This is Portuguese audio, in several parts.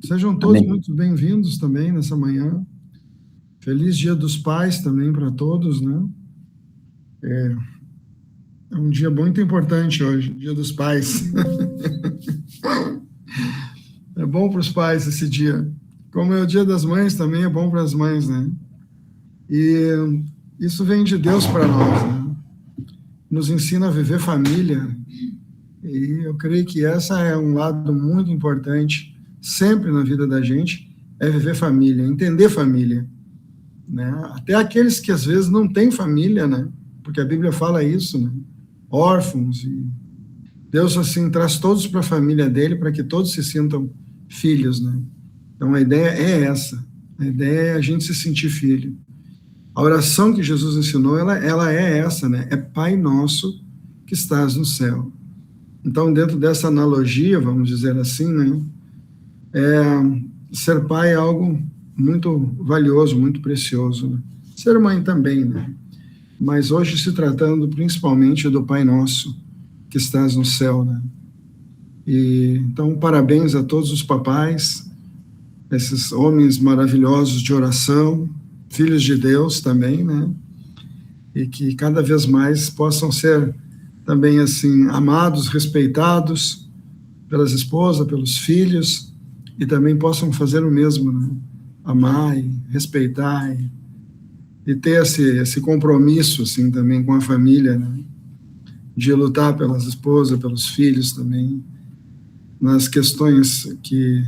Sejam todos Amém. muito bem-vindos também nessa manhã. Feliz Dia dos Pais também para todos, né? É um dia muito importante hoje, Dia dos Pais. É bom para os pais esse dia. Como é o Dia das Mães, também é bom para as mães, né? E isso vem de Deus para nós, né? Nos ensina a viver família. E eu creio que essa é um lado muito importante, sempre na vida da gente, é viver família, entender família, né? Até aqueles que às vezes não têm família, né? Porque a Bíblia fala isso, né? Órfãos, e Deus assim traz todos para a família dele para que todos se sintam filhos, né? Então a ideia é essa, a ideia é a gente se sentir filho. A oração que Jesus ensinou, ela é essa, né? É Pai Nosso que estás no céu. Então, dentro dessa analogia, vamos dizer assim, né? Ser pai é algo muito valioso, muito precioso, né? Ser mãe também, né? Mas hoje se tratando principalmente do Pai Nosso que estás no céu, né? E então parabéns a todos os papais, esses homens maravilhosos de oração, filhos de Deus também, né? E que cada vez mais possam ser também assim amados, respeitados pelas esposas, pelos filhos, e também possam fazer o mesmo, né? Amar e respeitar e ter esse compromisso assim também com a família, né? De lutar pelas esposas, pelos filhos também, nas questões que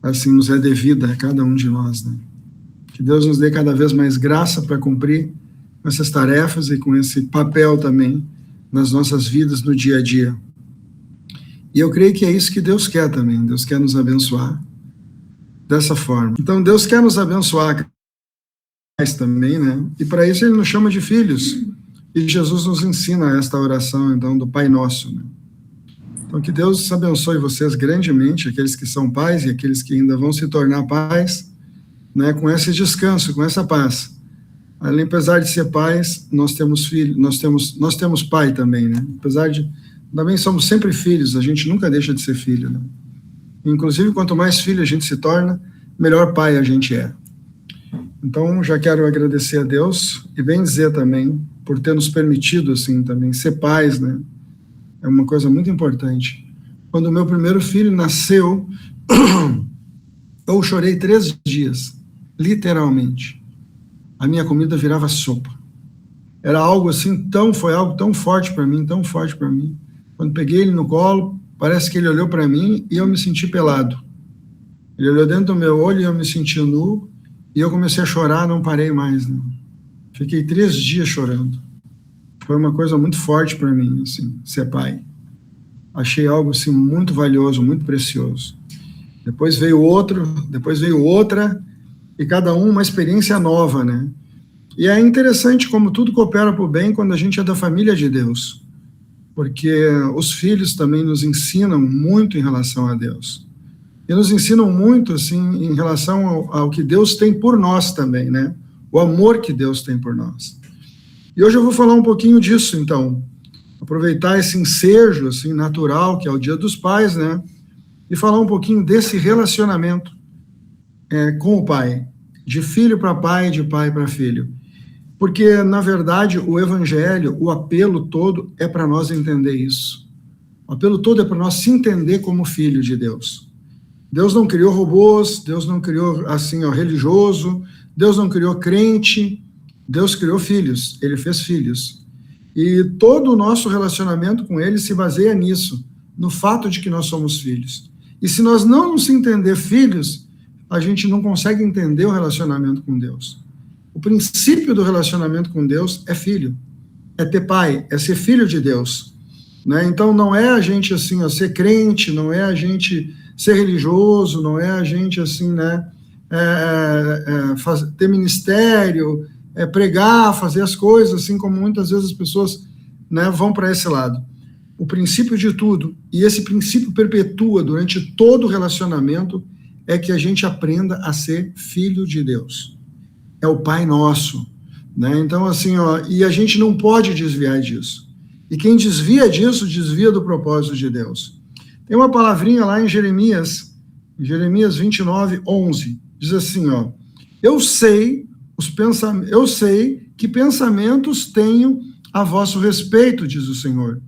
assim nos é devida a cada um de nós, né? Que Deus nos dê cada vez mais graça para cumprir essas tarefas e com esse papel também nas nossas vidas no dia a dia. E eu creio que é isso que Deus quer também. Deus quer nos abençoar dessa forma. Então Deus quer nos abençoar também, né? E para isso Ele nos chama de filhos. E Jesus nos ensina esta oração, então, do Pai Nosso, né? Então que Deus abençoe vocês grandemente, aqueles que são pais e aqueles que ainda vão se tornar pais, né? Com esse descanso, com essa paz. Apesar de ser pais, nós temos filhos, nós temos pai também, né? Apesar de também somos sempre filhos, a gente nunca deixa de ser filho, né? Inclusive, quanto mais filho a gente se torna, melhor pai a gente é. Então, já quero agradecer a Deus e bem dizer também por ter nos permitido, assim, também ser pais, né? É uma coisa muito importante. Quando o meu primeiro filho nasceu, eu chorei 3 dias, literalmente. A minha comida virava sopa. Era algo assim, foi algo tão forte para mim, tão forte para mim. Quando peguei ele no colo, parece que ele olhou para mim e eu me senti pelado. Ele olhou dentro do meu olho e eu me senti nu, e eu comecei a chorar, não parei mais, né? Fiquei 3 dias chorando. Foi uma coisa muito forte para mim, assim, ser pai. Achei algo assim muito valioso, muito precioso. Depois veio outro, depois veio outra, e cada um uma experiência nova, né? E é interessante como tudo coopera para o bem quando a gente é da família de Deus, porque os filhos também nos ensinam muito em relação a Deus. E nos ensinam muito, assim, em relação ao que Deus tem por nós também, né? O amor que Deus tem por nós. E hoje eu vou falar um pouquinho disso, então. Aproveitar esse ensejo, assim, natural, que é o Dia dos Pais, né? E falar um pouquinho desse relacionamento com o pai. De filho para pai, de pai para filho. Porque, na verdade, o evangelho, o apelo todo é para nós entender isso. O apelo todo é para nós se entender como filho de Deus. Deus não criou robôs, Deus não criou, assim, religioso, Deus não criou crente, Deus criou filhos, Ele fez filhos. E todo o nosso relacionamento com Ele se baseia nisso, no fato de que nós somos filhos. E se nós não nos entender filhos, a gente não consegue entender o relacionamento com Deus. O princípio do relacionamento com Deus é filho, é ter pai, é ser filho de Deus, né? Então não é a gente assim, ser crente, não é a gente ser religioso, não é a gente assim, né, ter ministério, pregar, fazer as coisas assim como muitas vezes as pessoas, né, vão para esse lado. O princípio de tudo, e esse princípio perpetua durante todo o relacionamento, é que a gente aprenda a ser filho de Deus. É o Pai Nosso, né? Então, assim, e a gente não pode desviar disso. E quem desvia disso, desvia do propósito de Deus. Tem uma palavrinha lá em Jeremias Jeremias 29, 11, diz assim, ó, eu sei que pensamentos tenho a vosso respeito, diz o Senhor,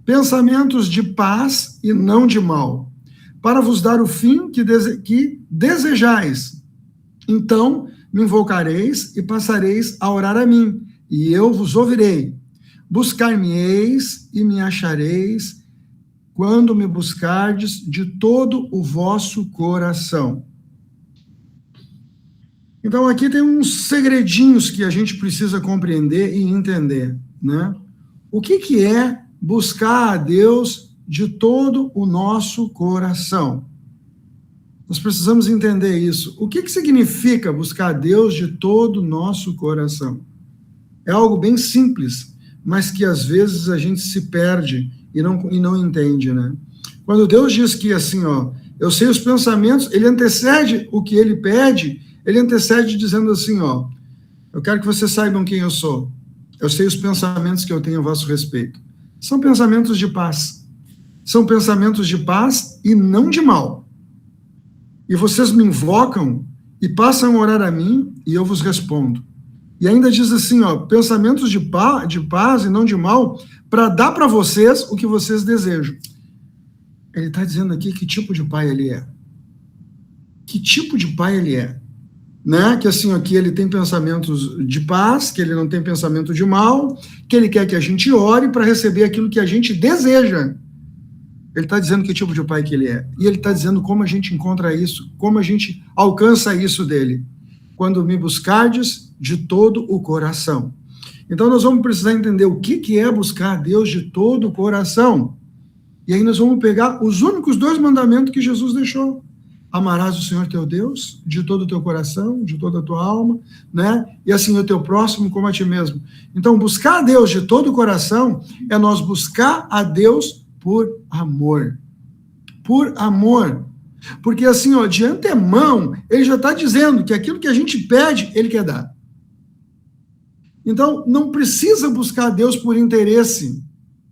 pensamentos de paz e não de mal, para vos dar o fim que desejais. Então me invocareis e passareis a orar a mim, e eu vos ouvirei. Buscar-me-eis e me achareis, quando me buscardes de todo o vosso coração. Então, aqui tem uns segredinhos que a gente precisa compreender e entender, né? O que é buscar a Deus de todo o nosso coração? Nós precisamos entender isso. O que significa buscar a Deus de todo o nosso coração? É algo bem simples, mas que às vezes a gente se perde e não entende, né? Quando Deus diz que assim, ó, eu sei os pensamentos, ele antecede o que ele pede, ele antecede dizendo assim, ó, eu quero que vocês saibam quem eu sou. Eu sei os pensamentos que eu tenho a vosso respeito. São pensamentos de paz. São pensamentos de paz e não de mal. E vocês me invocam e passam a orar a mim e eu vos respondo. E ainda diz assim, ó, pensamentos de paz e não de mal, para dar para vocês o que vocês desejam. Ele está dizendo aqui que tipo de pai ele é. Que tipo de pai ele é. Né? Que assim, aqui ele tem pensamentos de paz, que ele não tem pensamento de mal, que ele quer que a gente ore para receber aquilo que a gente deseja. Ele está dizendo que tipo de pai que ele é. E ele está dizendo como a gente encontra isso, como a gente alcança isso dele. Quando me buscardes de todo o coração. Então nós vamos precisar entender o que é buscar a Deus de todo o coração. E aí nós vamos pegar os únicos 2 mandamentos que Jesus deixou. Amarás o Senhor teu Deus de todo o teu coração, de toda a tua alma, né? E assim o teu próximo como a ti mesmo. Então buscar a Deus de todo o coração é nós buscar a Deus por amor. Por amor. Porque assim, ó, de antemão, ele já está dizendo que aquilo que a gente pede, ele quer dar. Então, não precisa buscar a Deus por interesse.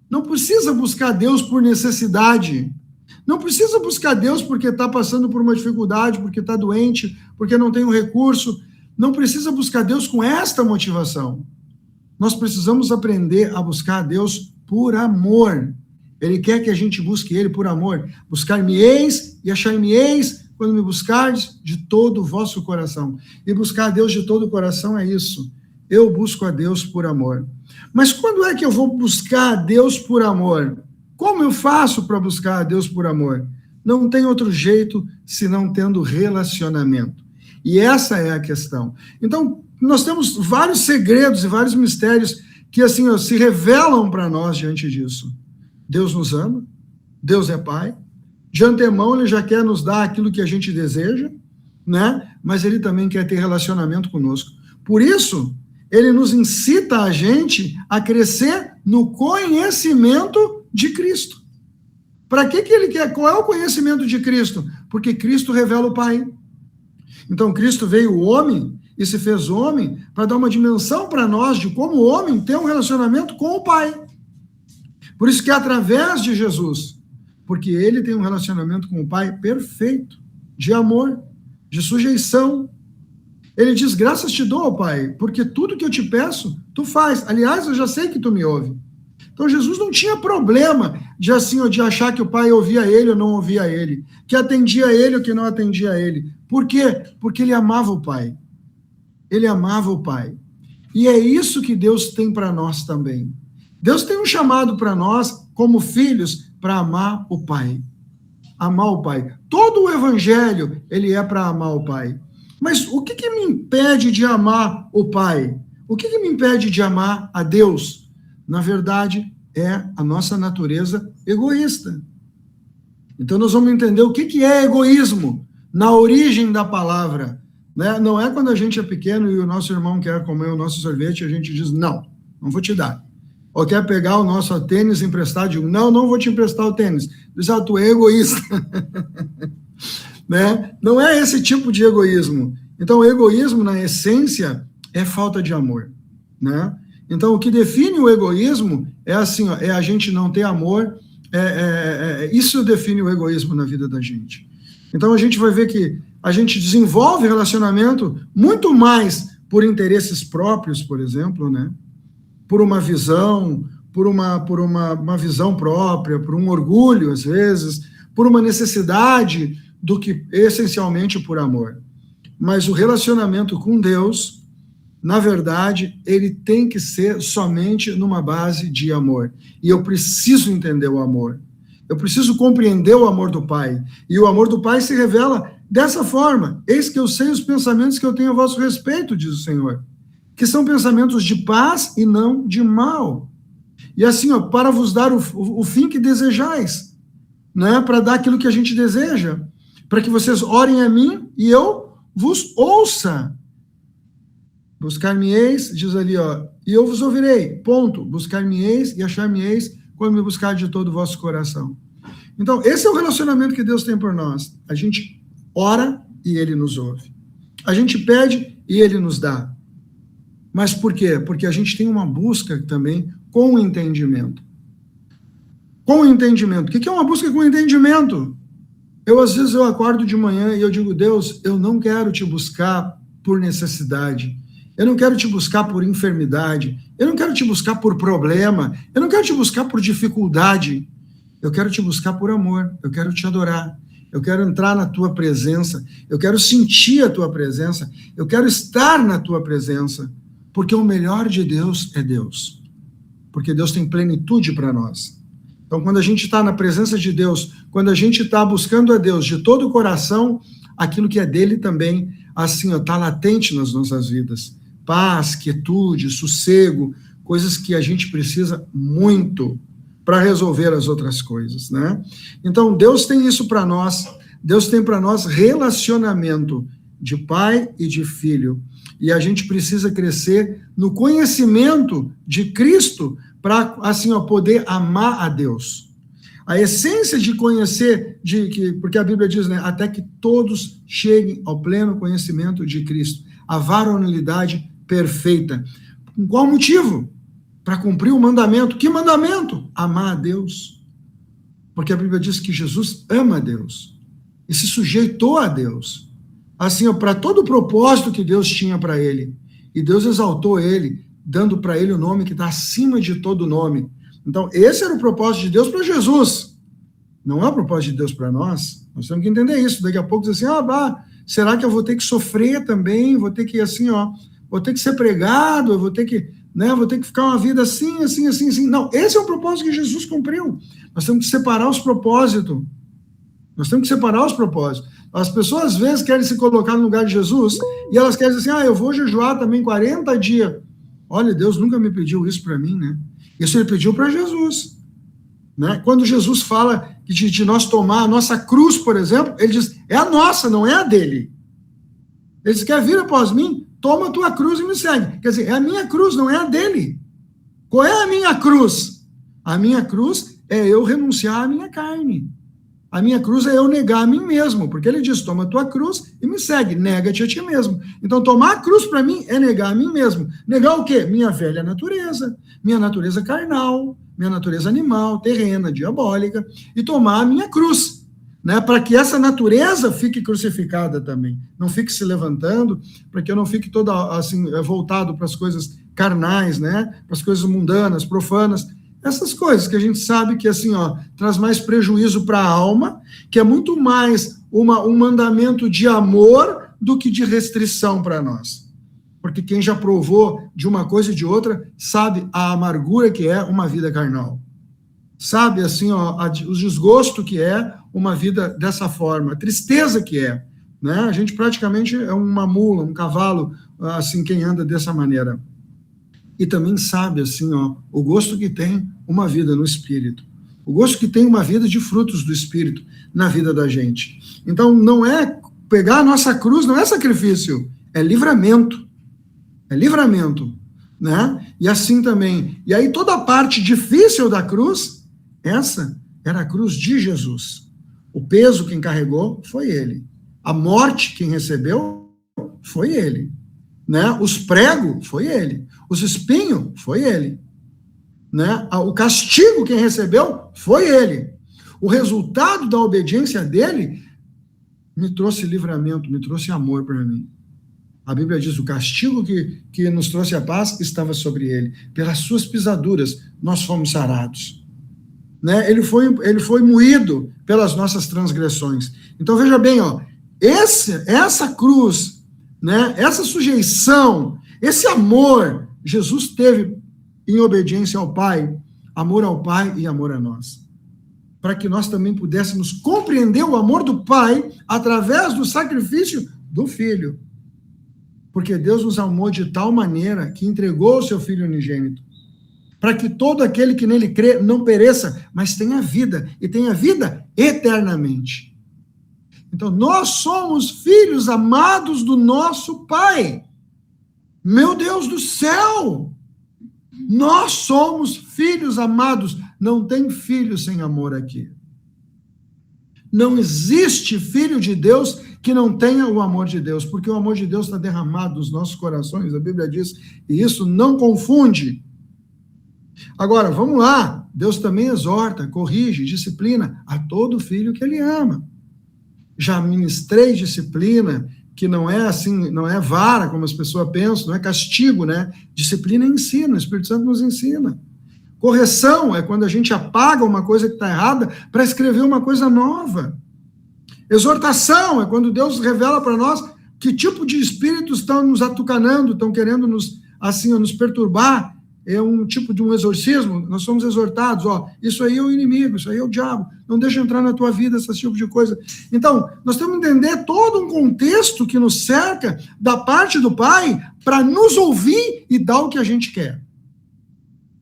Não precisa buscar a Deus por necessidade. Não precisa buscar a Deus porque está passando por uma dificuldade, porque está doente, porque não tem um recurso. Não precisa buscar a Deus com esta motivação. Nós precisamos aprender a buscar a Deus por amor. Ele quer que a gente busque ele por amor. Buscar-me-eis e achar-me-eis quando me buscardes de todo o vosso coração. E buscar a Deus de todo o coração é isso. Eu busco a Deus por amor. Mas quando é que eu vou buscar a Deus por amor? Como eu faço para buscar a Deus por amor? Não tem outro jeito senão tendo relacionamento. E essa é a questão. Então, nós temos vários segredos e vários mistérios que assim ó, se revelam para nós diante disso. Deus nos ama, Deus é Pai, de antemão ele já quer nos dar aquilo que a gente deseja, né? Mas ele também quer ter relacionamento conosco. Por isso, ele nos incita a gente a crescer no conhecimento de Cristo. Para que ele quer? Qual é o conhecimento de Cristo? Porque Cristo revela o Pai. Então, Cristo veio homem e se fez homem para dar uma dimensão para nós de como o homem tem um relacionamento com o Pai. Por isso que é através de Jesus, porque ele tem um relacionamento com o Pai perfeito, de amor, de sujeição. Ele diz, graças te dou, Pai, porque tudo que eu te peço, tu faz. Aliás, eu já sei que tu me ouve. Então, Jesus não tinha problema de, assim, de achar que o Pai ouvia ele ou não ouvia ele, que atendia ele ou que não atendia ele. Por quê? Porque ele amava o Pai. Ele amava o Pai. E é isso que Deus tem para nós também. Deus tem um chamado para nós, como filhos, para amar o Pai. Amar o Pai. Todo o Evangelho, ele é para amar o Pai. Mas o que me impede de amar o Pai? O que me impede de amar a Deus? Na verdade, é a nossa natureza egoísta. Então, nós vamos entender o que é egoísmo na origem da palavra. Né? Não é quando a gente é pequeno e o nosso irmão quer comer o nosso sorvete e a gente diz, não vou te dar. Ou quer pegar o nosso tênis emprestado, digo, não vou te emprestar o tênis. Diz, tu é egoísta. Né? Não é esse tipo de egoísmo. Então, o egoísmo, na essência, é falta de amor. Né? Então, o que define o egoísmo é assim, é a gente não ter amor, isso define o egoísmo na vida da gente. Então a gente vai ver que a gente desenvolve relacionamento muito mais por interesses próprios, por exemplo, né? Por uma visão, por uma visão própria, por um orgulho, às vezes, por uma necessidade, do que essencialmente por amor. Mas o relacionamento com Deus, na verdade, ele tem que ser somente numa base de amor. E eu preciso entender o amor. Eu preciso compreender o amor do Pai. E o amor do Pai se revela dessa forma. Eis que eu sei os pensamentos que eu tenho a vosso respeito, diz o Senhor, que são pensamentos de paz e não de mal. E assim, ó, para vos dar o fim que desejais, né? Para dar aquilo que a gente deseja, para que vocês orem a mim e eu vos ouça. Buscar-me-eis, diz ali, ó, e eu vos ouvirei, ponto. Buscar-me-eis e achar-me-eis quando me buscar de todo o vosso coração. Então, esse é o relacionamento que Deus tem por nós. A gente ora e Ele nos ouve. A gente pede e Ele nos dá. Mas por quê? Porque a gente tem uma busca também com entendimento. Com entendimento. O que é uma busca com entendimento? Às vezes, eu acordo de manhã e eu digo, Deus, eu não quero te buscar por necessidade. Eu não quero te buscar por enfermidade. Eu não quero te buscar por problema. Eu não quero te buscar por dificuldade. Eu quero te buscar por amor. Eu quero te adorar. Eu quero entrar na tua presença. Eu quero sentir a tua presença. Eu quero estar na tua presença. Porque o melhor de Deus é Deus. Porque Deus tem plenitude para nós. Então, quando a gente está na presença de Deus, quando a gente está buscando a Deus de todo o coração, aquilo que é dele também, assim, está latente nas nossas vidas. Paz, quietude, sossego, coisas que a gente precisa muito para resolver as outras coisas, né? Então, Deus tem isso para nós. Deus tem para nós relacionamento de pai e de filho. E a gente precisa crescer no conhecimento de Cristo para, assim, ó, poder amar a Deus. A essência de conhecer, porque a Bíblia diz, né, até que todos cheguem ao pleno conhecimento de Cristo, a varonilidade perfeita. Com qual motivo? Para cumprir o mandamento. Que mandamento? Amar a Deus. Porque a Bíblia diz que Jesus ama a Deus e se sujeitou a Deus. Assim, para todo o propósito que Deus tinha para ele. E Deus exaltou ele, dando para ele o nome que está acima de todo nome. Então, esse era o propósito de Deus para Jesus. Não é o propósito de Deus para nós. Nós temos que entender isso. Daqui a pouco diz assim, será que eu vou ter que sofrer também? Vou ter que, assim, vou ter que ser pregado, eu vou ter que, né, vou ter que ficar uma vida assim, assim, assim, assim. Não, esse é o propósito que Jesus cumpriu. Nós temos que separar os propósitos. Nós temos que separar os propósitos. As pessoas, às vezes, querem se colocar no lugar de Jesus e elas querem dizer assim, eu vou jejuar também 40 dias. Olha, Deus nunca me pediu isso para mim, né? Isso ele pediu para Jesus. Né? Quando Jesus fala de nós tomar a nossa cruz, por exemplo, ele diz, é a nossa, não é a dele. Ele diz, quer vir após mim? Toma a tua cruz e me segue. Quer dizer, é a minha cruz, não é a dele. Qual é a minha cruz? A minha cruz é eu renunciar à minha carne. A minha cruz é eu negar a mim mesmo, porque ele diz, toma a tua cruz e me segue, nega-te a ti mesmo. Então, tomar a cruz para mim é negar a mim mesmo. Negar o quê? Minha velha natureza, minha natureza carnal, minha natureza animal, terrena, diabólica, e tomar a minha cruz, né? Para que essa natureza fique crucificada também, não fique se levantando, para que eu não fique todo assim, voltado para as coisas carnais, né? Para as coisas mundanas, profanas. Essas coisas que a gente sabe que, assim, traz mais prejuízo para a alma, que é muito mais um mandamento de amor do que de restrição para nós. Porque quem já provou de uma coisa e de outra, sabe a amargura que é uma vida carnal. Sabe, assim, o desgosto que é uma vida dessa forma, a tristeza que é, né? A gente praticamente é uma mula, um cavalo, assim, quem anda dessa maneira. E também sabe, assim, o gosto que tem uma vida no Espírito. O gosto que tem uma vida de frutos do Espírito na vida da gente. Então, não é pegar a nossa cruz, não é sacrifício, é livramento. É livramento, né? E assim também. E aí, toda a parte difícil da cruz, essa era a cruz de Jesus. O peso quem carregou foi ele. A morte quem recebeu foi ele. Né? Os pregos, foi ele. Os espinhos, foi ele. Né? O castigo quem recebeu, foi ele. O resultado da obediência dele me trouxe livramento, me trouxe amor para mim. A Bíblia diz, o castigo que nos trouxe a paz estava sobre ele. Pelas suas pisaduras, nós fomos sarados. Né? Ele foi moído pelas nossas transgressões. Então, veja bem, ó, essa cruz, né, essa sujeição, esse amor, Jesus teve em obediência ao Pai, amor ao Pai e amor a nós. Para que nós também pudéssemos compreender o amor do Pai através do sacrifício do Filho. Porque Deus nos amou de tal maneira que entregou o seu Filho unigênito, para que todo aquele que nele crê não pereça, mas tenha vida, e tenha vida eternamente. Então, nós somos filhos amados do nosso Pai. Meu Deus do céu! Nós somos filhos amados. Não tem filho sem amor aqui. Não existe filho de Deus que não tenha o amor de Deus, porque o amor de Deus está derramado nos nossos corações, a Bíblia diz, e isso não confunde. Agora, vamos lá, Deus também exorta, corrige, disciplina a todo filho que ele ama. Já ministrei disciplina, que não é assim, não é vara, como as pessoas pensam, não é castigo, né? Disciplina é ensino, o Espírito Santo nos ensina. Correção é quando a gente apaga uma coisa que está errada para escrever uma coisa nova. Exortação é quando Deus revela para nós que tipo de espíritos estão nos atucanando, estão querendo nos perturbar. É um tipo de um exorcismo, nós somos exortados, ó, isso aí é o inimigo, isso aí é o diabo, não deixa entrar na tua vida esse tipo de coisa. Então, nós temos que entender todo um contexto que nos cerca da parte do Pai para nos ouvir e dar o que a gente quer.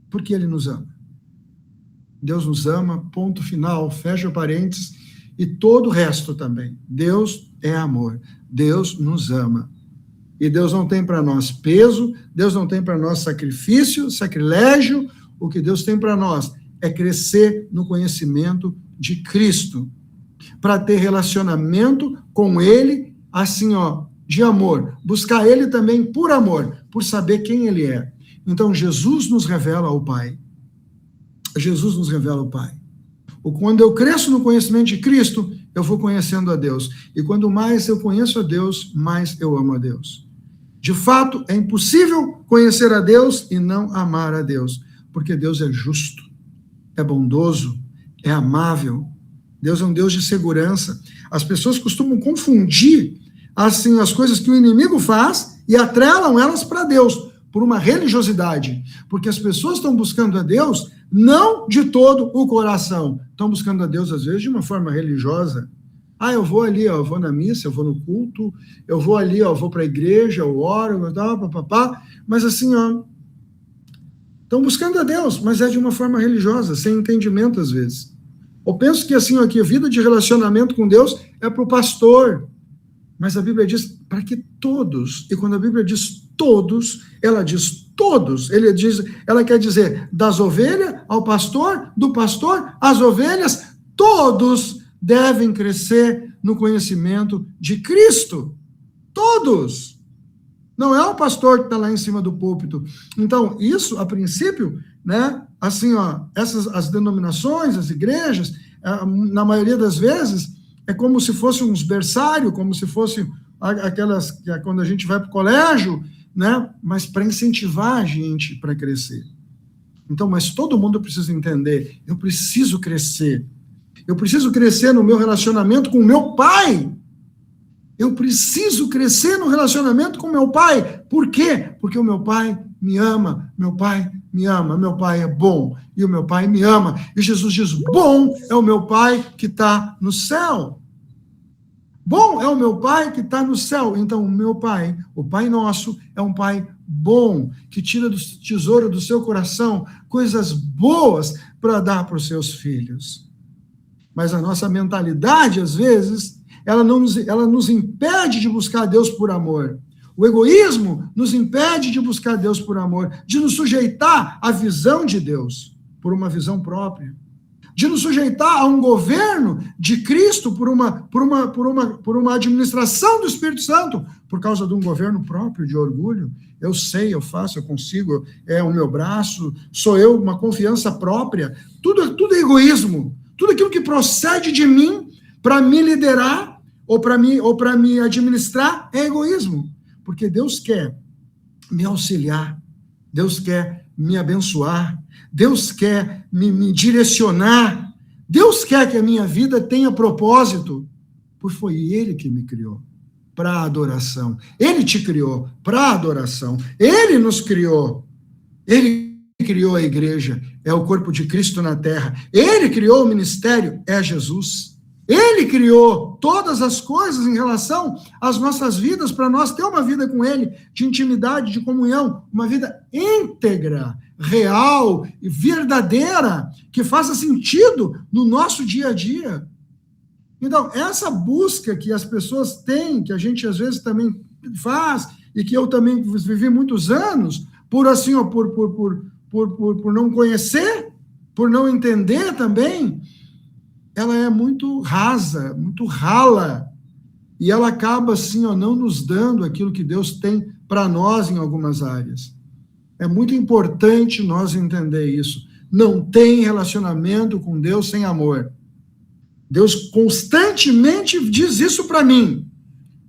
Porque Ele nos ama. Deus nos ama, ponto final, fecha parênteses, e todo o resto também. Deus é amor, Deus nos ama. E Deus não tem para nós peso, Deus não tem para nós sacrifício, sacrilégio. O que Deus tem para nós é crescer no conhecimento de Cristo, para ter relacionamento com Ele, assim, ó, de amor. Buscar Ele também por amor, por saber quem Ele é. Então, Jesus nos revela o Pai. Jesus nos revela o Pai. Quando eu cresço no conhecimento de Cristo, eu vou conhecendo a Deus. E quando mais eu conheço a Deus, mais eu amo a Deus. De fato, é impossível conhecer a Deus e não amar a Deus. Porque Deus é justo, é bondoso, é amável. Deus é um Deus de segurança. As pessoas costumam confundir assim, as coisas que o inimigo faz e atrelam elas para Deus, por uma religiosidade. Porque as pessoas estão buscando a Deus não de todo o coração. Estão buscando a Deus, às vezes, de uma forma religiosa. Ah, eu vou ali, ó, eu vou na missa, eu vou no culto, eu vou ali, ó, eu vou para a igreja, eu oro, papapá. Mas assim, ó, estão buscando a Deus, mas é de uma forma religiosa, sem entendimento, às vezes. Eu penso que, assim, ó, que a vida de relacionamento com Deus é para o pastor. Mas a Bíblia diz para que todos, e quando a Bíblia diz todos, ela diz todos, ela quer dizer das ovelhas ao pastor, do pastor às ovelhas, todos devem crescer no conhecimento de Cristo. Todos. Não é o pastor que está lá em cima do púlpito. Então, isso, a princípio, né, assim, ó, as denominações, as igrejas, na maioria das vezes, é como se fosse uns berçário, como se fosse aquelas, quando a gente vai para o colégio, né? Mas para incentivar a gente para crescer. Então, mas todo mundo precisa entender, eu preciso crescer. Eu preciso crescer no meu relacionamento com o meu Pai. Eu preciso crescer no relacionamento com o meu Pai. Por quê? Porque o meu Pai me ama, meu Pai me ama, meu Pai é bom, e o meu Pai me ama. E Jesus diz, bom é o meu Pai que está no céu. Bom é o meu Pai que está no céu. Então, o meu Pai, o Pai nosso, é um Pai bom, que tira do tesouro do seu coração coisas boas para dar para os seus filhos. Mas a nossa mentalidade, às vezes, ela nos impede de buscar Deus por amor. O egoísmo nos impede de buscar Deus por amor, de nos sujeitar à visão de Deus, por uma visão própria. De nos sujeitar a um governo de Cristo por uma administração do Espírito Santo, por causa de um governo próprio de orgulho. Eu sei, eu faço, eu consigo, é o meu braço, sou eu, uma confiança própria. Tudo é egoísmo. Tudo aquilo que procede de mim para me liderar, ou para me administrar, é egoísmo. Porque Deus quer me auxiliar, Deus quer me abençoar, Deus quer me direcionar, Deus quer que a minha vida tenha propósito, porque foi Ele que me criou para adoração. Ele te criou para adoração. Ele nos criou. Ele criou a igreja, é o corpo de Cristo na terra. Ele criou o ministério, é Jesus. Ele criou todas as coisas em relação às nossas vidas para nós ter uma vida com Ele, de intimidade, de comunhão, uma vida íntegra, real e verdadeira, que faça sentido no nosso dia a dia. Então, essa busca que as pessoas têm, que a gente às vezes também faz, e que eu também vivi muitos anos, por assim, ó, por não conhecer, por não entender também, ela é muito rasa, muito rala, e ela acaba assim, ó, não nos dando aquilo que Deus tem para nós em algumas áreas. É muito importante nós entender isso. Não tem relacionamento com Deus sem amor. Deus constantemente diz isso para mim.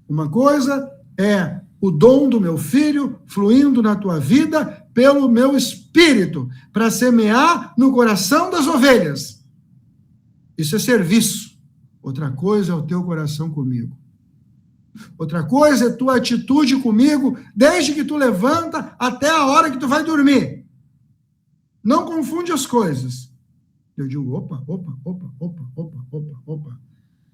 Uma coisa é o dom do meu filho fluindo na tua vida pelo meu espírito, para semear no coração das ovelhas. Isso é serviço. Outra coisa é o teu coração comigo. Outra coisa é tua atitude comigo, desde que tu levanta até a hora que tu vai dormir. Não confunde as coisas. Eu digo, opa.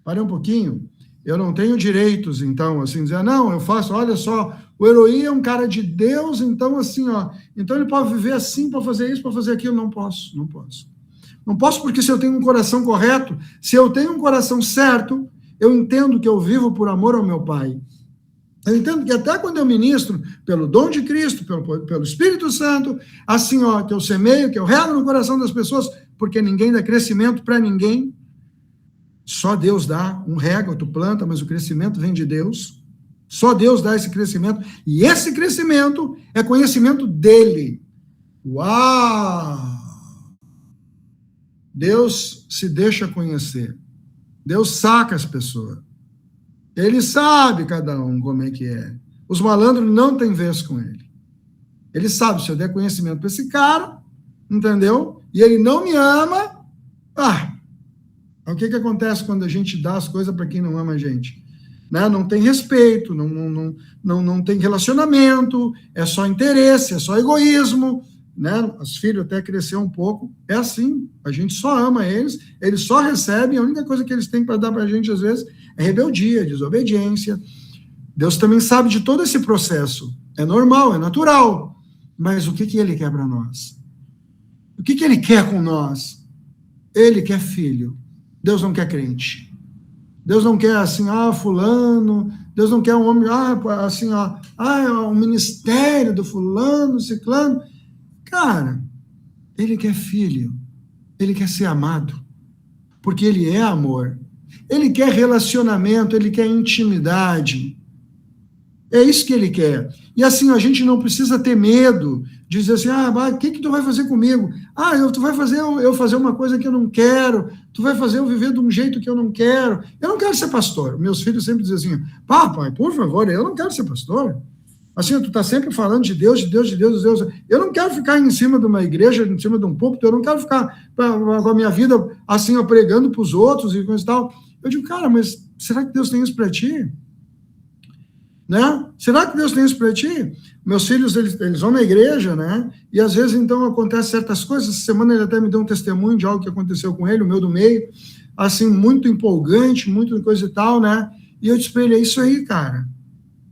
Parei um pouquinho. Eu não tenho direitos, então, assim, dizer, não, eu faço, olha só, o Eloy é um cara de Deus, então, assim, ó, então ele pode viver assim, para fazer isso, para fazer aquilo. Não posso. Não posso porque se eu tenho um coração correto, se eu tenho um coração certo, eu entendo que eu vivo por amor ao meu Pai. Eu entendo que até quando eu ministro pelo dom de Cristo, pelo Espírito Santo, assim, ó, que eu semeio, que eu rego no coração das pessoas, porque ninguém dá crescimento para ninguém, só Deus dá, um rega, outro planta, mas o crescimento vem de Deus. Só Deus dá esse crescimento, e esse crescimento é conhecimento dele. Uau! Deus se deixa conhecer. Deus saca as pessoas. Ele sabe cada um como é que é. Os malandros não têm vez com ele. Ele sabe, se eu der conhecimento para esse cara, entendeu? E ele não me ama, o que acontece quando a gente dá as coisas para quem não ama a gente? Né? Não tem respeito, não tem relacionamento, é só interesse, é só egoísmo, né? Os filhos até cresceram um pouco, é assim, a gente só ama eles só recebem, a única coisa que eles têm para dar para a gente, às vezes, é rebeldia, desobediência. Deus também sabe de todo esse processo, é normal, é natural, mas o que ele quer para nós? O que ele quer com nós? Ele quer filho. Deus não quer crente. Deus não quer assim, fulano. Deus não quer um homem, assim, um ministério do fulano, ciclano. Cara, ele quer filho. Ele quer ser amado. Porque ele é amor. Ele quer relacionamento, ele quer intimidade. É isso que ele quer. E assim, a gente não precisa ter medo de dizer assim, o que tu vai fazer comigo? Tu vai fazer eu fazer uma coisa que eu não quero, tu vai fazer eu viver de um jeito que eu não quero. Eu não quero ser pastor. Meus filhos sempre dizem assim, papai, por favor, eu não quero ser pastor. Assim, tu tá sempre falando de Deus. Eu não quero ficar em cima de uma igreja, em cima de um púlpito, eu não quero ficar com a minha vida assim, pregando para os outros e coisa e tal. Eu digo, cara, mas será que Deus tem isso para ti? Né? Será que Deus tem isso para ti? Meus filhos, eles vão na igreja, né? E às vezes, então, acontecem certas coisas. Essa semana ele até me deu um testemunho de algo que aconteceu com ele, o meu do meio, assim, muito empolgante, muito coisa e tal, né? E eu disse para ele, é isso aí, cara.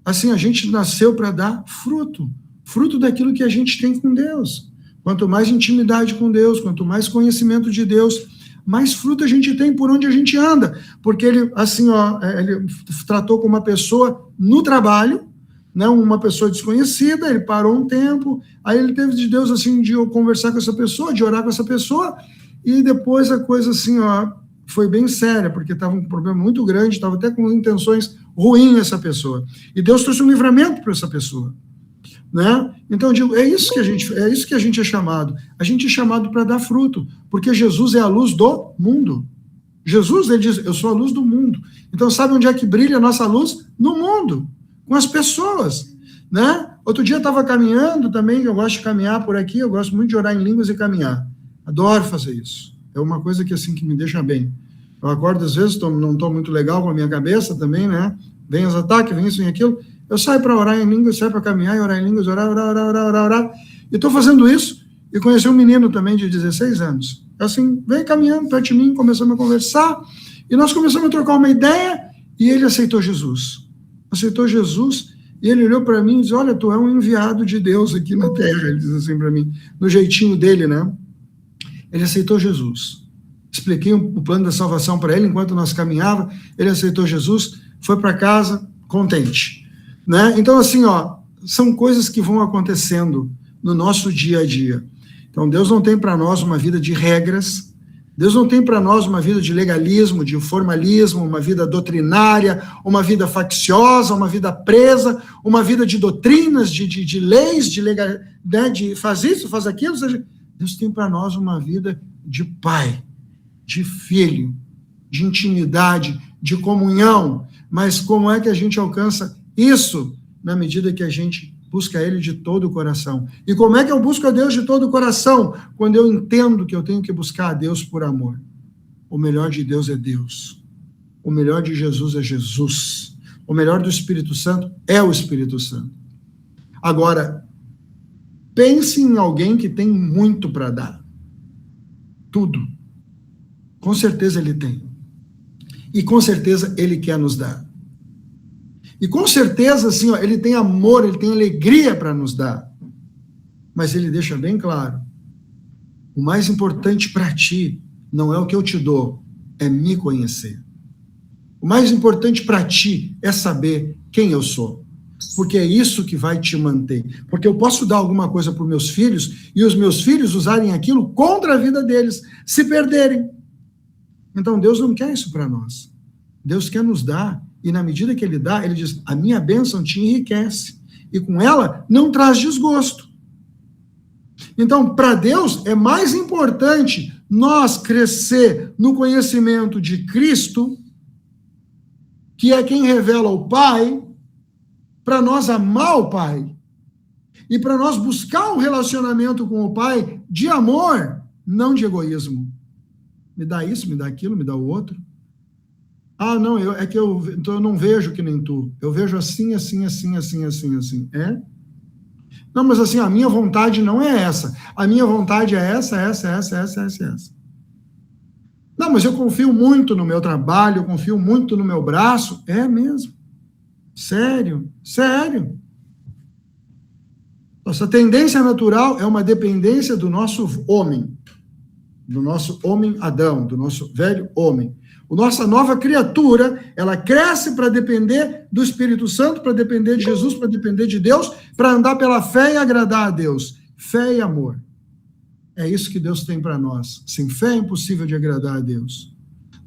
Assim, a gente nasceu para dar fruto daquilo que a gente tem com Deus. Quanto mais intimidade com Deus, quanto mais conhecimento de Deus, mais fruto a gente tem por onde a gente anda, porque ele, assim, ele tratou com uma pessoa no trabalho, né, uma pessoa desconhecida, ele parou um tempo, aí ele teve de Deus, assim, de conversar com essa pessoa, de orar com essa pessoa, e depois a coisa, assim, foi bem séria, porque estava um problema muito grande, estava até com intenções ruins essa pessoa, e Deus trouxe um livramento para essa pessoa, né? Então eu digo, é isso que a gente é chamado para dar fruto, porque Jesus é a luz do mundo. Jesus, ele diz, eu sou a luz do mundo. Então, sabe onde é que brilha a nossa luz? No mundo, com as pessoas, né? Outro dia eu estava caminhando também, eu gosto de caminhar por aqui, eu gosto muito de orar em línguas e caminhar. Adoro fazer isso. É uma coisa que, assim, que me deixa bem. Eu acordo, às vezes, não estou muito legal com a minha cabeça também, né? Vem os ataques, vem isso, vem aquilo. Eu saio para orar em línguas, saio para caminhar e orar em línguas, orar. E estou fazendo isso e conheci um menino também de 16 anos. Assim, veio caminhando perto de mim, começamos a conversar e nós começamos a trocar uma ideia e ele aceitou Jesus. Aceitou Jesus e ele olhou para mim e disse, olha, tu é um enviado de Deus aqui na terra, ele diz assim para mim, no jeitinho dele, né? Ele aceitou Jesus. Expliquei o plano da salvação para ele enquanto nós caminhávamos, ele aceitou Jesus, foi para casa contente, né? Então, assim, ó, são coisas que vão acontecendo no nosso dia a dia. Então, Deus não tem para nós uma vida de regras, Deus não tem para nós uma vida de legalismo, de formalismo, uma vida doutrinária, uma vida facciosa, uma vida presa, uma vida de doutrinas, de leis, de legal, né, de faz isso, faz aquilo. Ou seja, Deus tem para nós uma vida de pai, de filho, de intimidade, de comunhão. Mas como é que a gente alcança isso? Na medida que a gente busca Ele de todo o coração. E como é que eu busco a Deus de todo o coração? Quando eu entendo que eu tenho que buscar a Deus por amor. O melhor de Deus é Deus. O melhor de Jesus é Jesus. O melhor do Espírito Santo é o Espírito Santo. Agora, pense em alguém que tem muito para dar. Tudo. Com certeza ele tem. E com certeza ele quer nos dar. E com certeza, assim, ó, ele tem amor, ele tem alegria para nos dar. Mas ele deixa bem claro, o mais importante para ti não é o que eu te dou, é me conhecer. O mais importante para ti é saber quem eu sou. Porque é isso que vai te manter. Porque eu posso dar alguma coisa para os meus filhos e os meus filhos usarem aquilo contra a vida deles, se perderem. Então Deus não quer isso para nós. Deus quer nos dar. E na medida que ele dá, ele diz, a minha bênção te enriquece. E com ela, não traz desgosto. Então, para Deus, é mais importante nós crescer no conhecimento de Cristo, que é quem revela o Pai, para nós amar o Pai. E para nós buscar um relacionamento com o Pai de amor, não de egoísmo. Me dá isso, me dá aquilo, me dá o outro. Ah, não, então eu não vejo que nem tu. Eu vejo assim. É? Não, mas assim, a minha vontade não é essa. A minha vontade é essa. Não, mas eu confio muito no meu trabalho, eu confio muito no meu braço. É mesmo. Sério. Nossa tendência natural é uma dependência do nosso homem Adão, do nosso velho homem. A nossa nova criatura, ela cresce para depender do Espírito Santo, para depender de Jesus, para depender de Deus, para andar pela fé e agradar a Deus. Fé e amor. É isso que Deus tem para nós. Sem fé é impossível de agradar a Deus.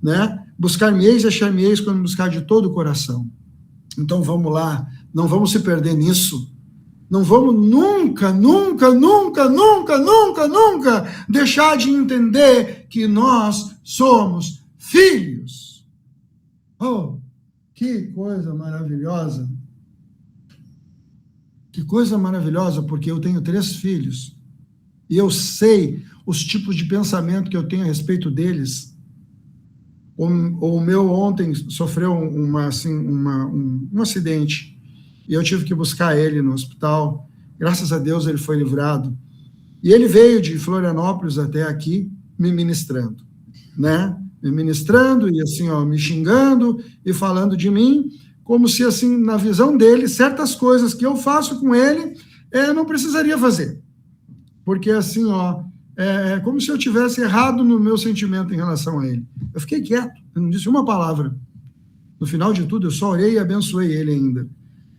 Né? Buscar-me-eis e achar-me-eis quando buscar de todo o coração. Então vamos lá, não vamos se perder nisso. Não vamos nunca deixar de entender que nós somos filhos. Oh, que coisa maravilhosa. Que coisa maravilhosa, porque eu tenho 3 filhos. E eu sei os tipos de pensamento que eu tenho a respeito deles. O meu ontem sofreu um acidente. E eu tive que buscar ele no hospital. Graças a Deus ele foi livrado. E ele veio de Florianópolis até aqui me ministrando, né? Me ministrando e assim, ó, me xingando e falando de mim, como se assim, na visão dele, certas coisas que eu faço com ele, eu não precisaria fazer. Porque assim, ó, é como se eu tivesse errado no meu sentimento em relação a ele. Eu fiquei quieto, eu não disse uma palavra. No final de tudo, eu só orei e abençoei ele ainda.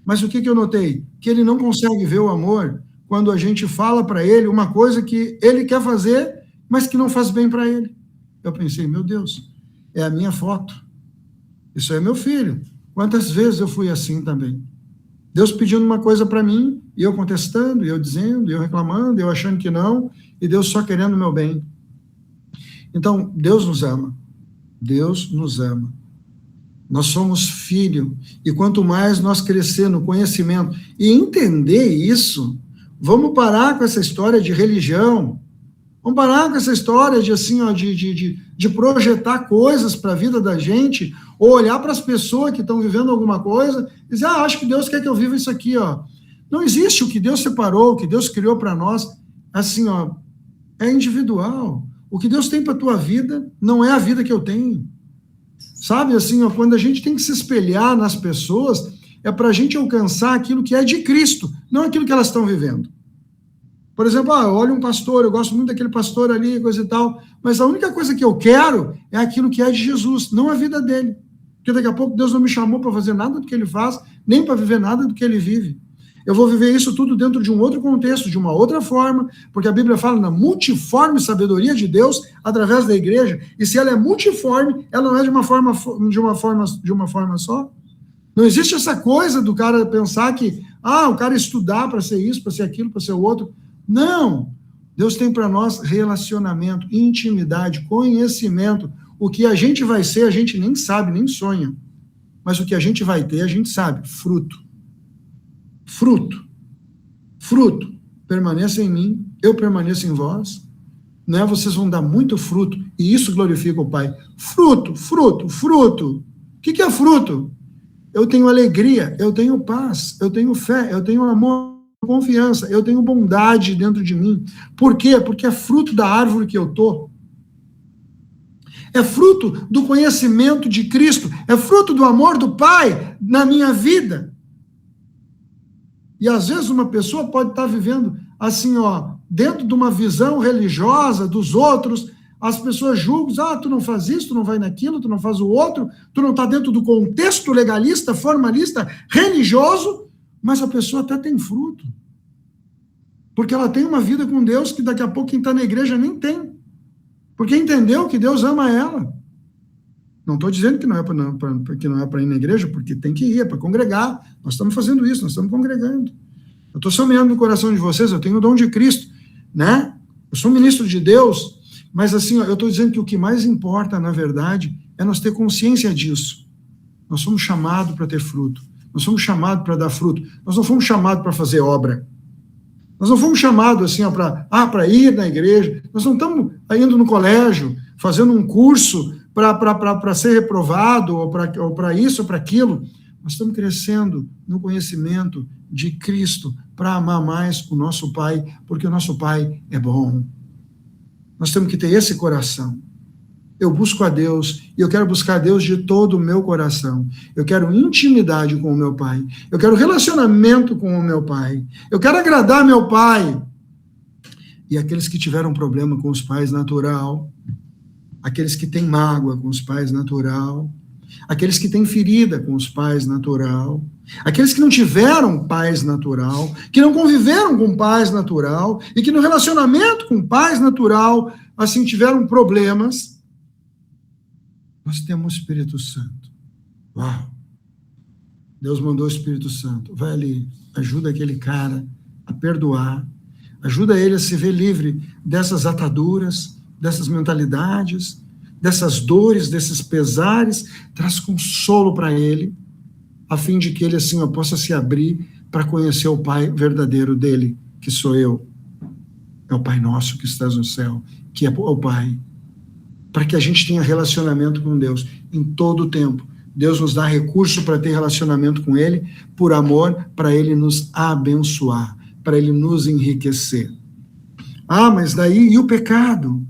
Mas o que eu notei? Que ele não consegue ver o amor quando a gente fala para ele uma coisa que ele quer fazer, mas que não faz bem para ele. Eu pensei, meu Deus, é a minha foto. Isso é meu filho. Quantas vezes eu fui assim também? Deus pedindo uma coisa para mim, e eu contestando, e eu dizendo, e eu reclamando, e eu achando que não, e Deus só querendo o meu bem. Então, Deus nos ama. Deus nos ama. Nós somos filho, e quanto mais nós crescer no conhecimento e entender isso, vamos parar com essa história de religião, vamos parar com essa história de, assim, ó, de projetar coisas para a vida da gente, ou olhar para as pessoas que estão vivendo alguma coisa e dizer, acho que Deus quer que eu viva isso aqui, ó. Não existe o que Deus separou, o que Deus criou para nós, assim, ó, é individual. O que Deus tem para a tua vida não é a vida que eu tenho. Sabe, assim, ó, quando a gente tem que se espelhar nas pessoas, é para a gente alcançar aquilo que é de Cristo, não aquilo que elas estão vivendo. Por exemplo, eu olho um pastor, eu gosto muito daquele pastor ali, coisa e tal, mas a única coisa que eu quero é aquilo que é de Jesus, não a vida dele. Porque daqui a pouco Deus não me chamou para fazer nada do que ele faz, nem para viver nada do que ele vive. Eu vou viver isso tudo dentro de um outro contexto, de uma outra forma, porque a Bíblia fala na multiforme sabedoria de Deus através da igreja, e se ela é multiforme, ela não é de uma forma só. Não existe essa coisa do cara pensar que, o cara estudar para ser isso, para ser aquilo, para ser o outro. Não! Deus tem para nós relacionamento, intimidade, conhecimento. O que a gente vai ser, a gente nem sabe, nem sonha. Mas o que a gente vai ter, a gente sabe. Fruto. Permaneça em mim, eu permaneço em vós, né? Vocês vão dar muito fruto, e isso glorifica o Pai. Fruto. O que é fruto? Eu tenho alegria, eu tenho paz, eu tenho fé, eu tenho amor, confiança, eu tenho bondade dentro de mim. Por quê? Porque é fruto da árvore que eu estou. É fruto do conhecimento de Cristo, é fruto do amor do Pai na minha vida. E às vezes uma pessoa pode estar vivendo assim, dentro de uma visão religiosa dos outros, as pessoas julgam, tu não faz isso, tu não vai naquilo, tu não faz o outro, tu não está dentro do contexto legalista, formalista, religioso, mas a pessoa até tem fruto. Porque ela tem uma vida com Deus que daqui a pouco quem está na igreja nem tem. Porque entendeu que Deus ama ela. Não estou dizendo que não é para ir na igreja, porque tem que ir, é para congregar. Nós estamos fazendo isso, nós estamos congregando. Eu estou semeando no coração de vocês, eu tenho o dom de Cristo, né? Eu sou ministro de Deus, mas assim, eu estou dizendo que o que mais importa, na verdade, é nós ter consciência disso. Nós somos chamados para ter fruto. Nós somos chamados para dar fruto. Nós não fomos chamados para fazer obra. Nós não fomos chamados assim, para ir na igreja. Nós não estamos indo no colégio, fazendo um curso para ser reprovado, ou para isso, ou para aquilo. Nós estamos crescendo no conhecimento de Cristo para amar mais o nosso Pai, porque o nosso Pai é bom. Nós temos que ter esse coração. Eu busco a Deus, e eu quero buscar a Deus de todo o meu coração. Eu quero intimidade com o meu Pai. Eu quero relacionamento com o meu Pai. Eu quero agradar meu Pai. E aqueles que tiveram problema com os pais natural, aqueles que têm mágoa com os pais natural, aqueles que têm ferida com os pais natural, aqueles que não tiveram pais natural, que não conviveram com pais natural, e que no relacionamento com pais natural, assim, tiveram problemas, nós temos o Espírito Santo. Uau! Deus mandou o Espírito Santo. Vai ali, ajuda aquele cara a perdoar, ajuda ele a se ver livre dessas ataduras, dessas mentalidades, dessas dores, desses pesares, traz consolo para ele, a fim de que ele assim possa se abrir para conhecer o Pai verdadeiro dele, que sou eu. É o Pai nosso que estás no céu, que é o Pai. Para que a gente tenha relacionamento com Deus em todo o tempo. Deus nos dá recurso para ter relacionamento com Ele, por amor, para Ele nos abençoar, para Ele nos enriquecer. Mas daí, e o pecado?